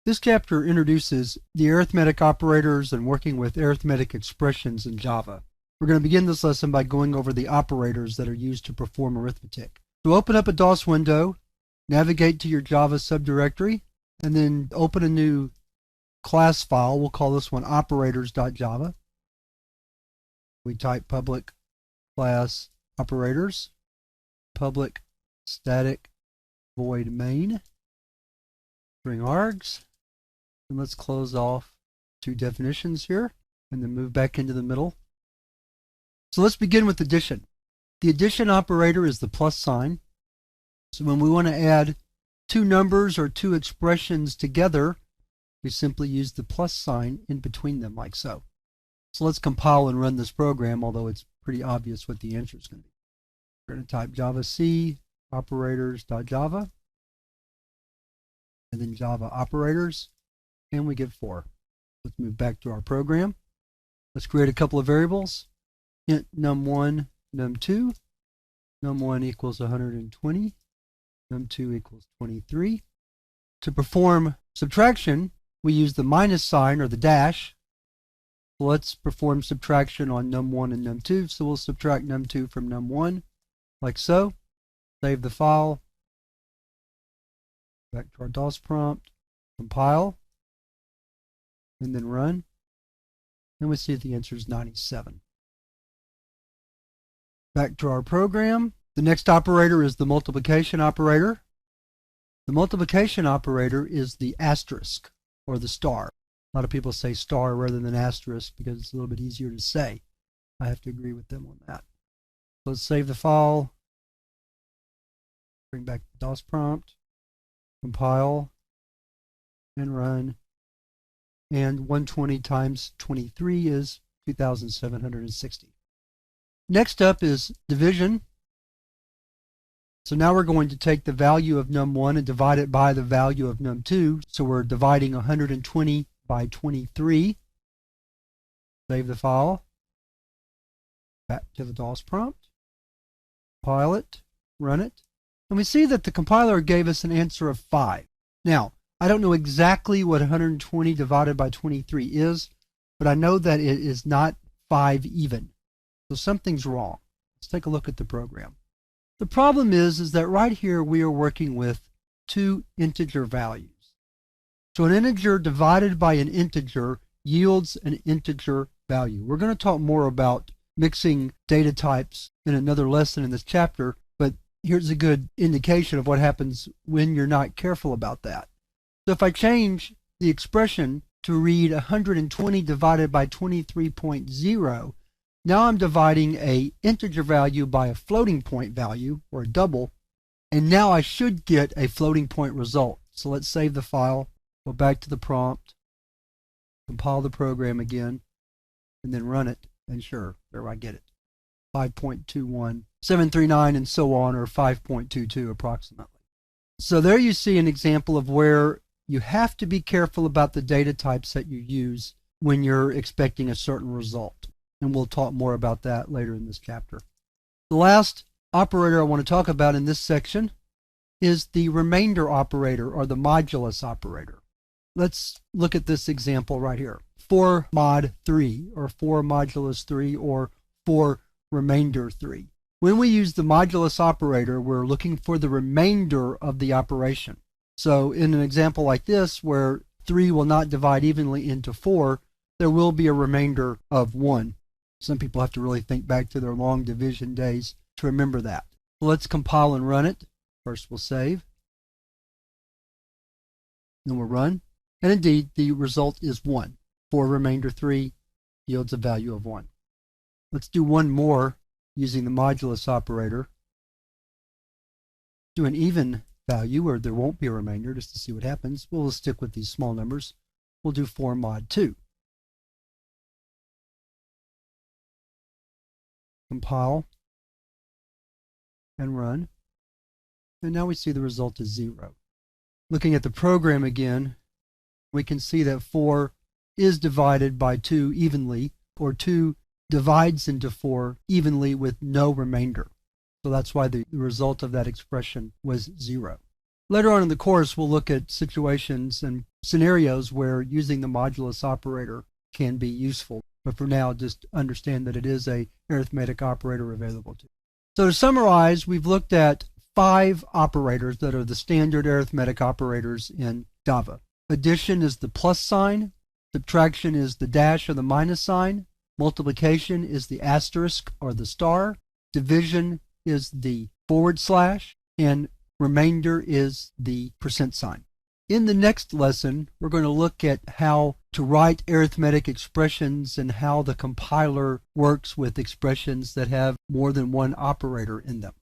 This chapter introduces the arithmetic operators and working with arithmetic expressions in Java. We're going to begin this lesson by going over the operators that are used to perform arithmetic. So open up a DOS window, navigate to your Java subdirectory, and then open a new class file. We'll call this one operators.java. We type public class operators, public static void main, string args, and let's close off two definitions here and then move back into the middle. So let's begin with addition. The addition operator is the plus sign. So when we want to add two numbers or two expressions together, we simply use the plus sign in between them like so. So let's compile and run this program, although it's pretty obvious what the answer is going to be. We're going to type javac operators.java and then Java operators, and we get 4. Let's move back to our program. Let's create a couple of variables. Int num1, num2. Num1 equals 120. Num2 equals 23. To perform subtraction, we use the minus sign or the dash. So let's perform subtraction on num1 and num2. So we'll subtract num2 from num1, like so. Save the file. Back to our DOS prompt. Compile. And then run. And we see the answer is 97. Back to our program. The next operator is the multiplication operator. The multiplication operator is the asterisk or the star. A lot of people say star rather than asterisk because it's a little bit easier to say. I have to agree with them on that. Let's save the file. Bring back the DOS prompt. Compile and run. And 120 times 23 is 2,760. Next up is division. So now we're going to take the value of num1 and divide it by the value of num2. So we're dividing 120 by 23. Save the file. Back to the DOS prompt. Compile it. Run it. And we see that the compiler gave us an answer of 5. Now, I don't know exactly what 120 divided by 23 is, but I know that it is not 5 even. So something's wrong. Let's take a look at the program. The problem is that right here we are working with two integer values. So an integer divided by an integer yields an integer value. We're going to talk more about mixing data types in another lesson in this chapter, but here's a good indication of what happens when you're not careful about that. So if I change the expression to read 120 divided by 23.0, now I'm dividing an integer value by a floating point value, or a double, and now I should get a floating point result. So let's save the file, go back to the prompt, compile the program again, and then run it, and sure, there I get it. 5.21, 739, and so on, or 5.22 approximately. So there you see an example of where you have to be careful about the data types that you use when you're expecting a certain result. And we'll talk more about that later in this chapter. The last operator I want to talk about in this section is the remainder operator or the modulus operator. Let's look at this example right here. 4 mod 3 or 4 modulus 3 or 4 remainder 3. When we use the modulus operator, we're looking for the remainder of the operation. So in an example like this where 3 will not divide evenly into 4, there will be a remainder of 1. Some people have to really think back to their long division days to remember that. Let's compile and run it. First we'll save. Then we'll run. And indeed, the result is 1. 4 remainder 3 yields a value of 1. Let's do one more using the modulus operator. Do an even value where there won't be a remainder just to see what happens. We'll stick with these small numbers. We'll do 4 mod 2. Compile and run, and now we see the result is 0. Looking at the program again, we can see that 4 is divided by 2 evenly, or 2 divides into 4 evenly with no remainder. So that's why the result of that expression was 0. Later on in the course, we'll look at situations and scenarios where using the modulus operator can be useful. But for now, just understand that it is an arithmetic operator available to you. So to summarize, we've looked at 5 operators that are the standard arithmetic operators in Java. Addition is the plus sign, subtraction is the dash or the minus sign, multiplication is the asterisk or the star, division is the forward slash, and remainder is the percent sign. In the next lesson, we're going to look at how to write arithmetic expressions and how the compiler works with expressions that have more than one operator in them.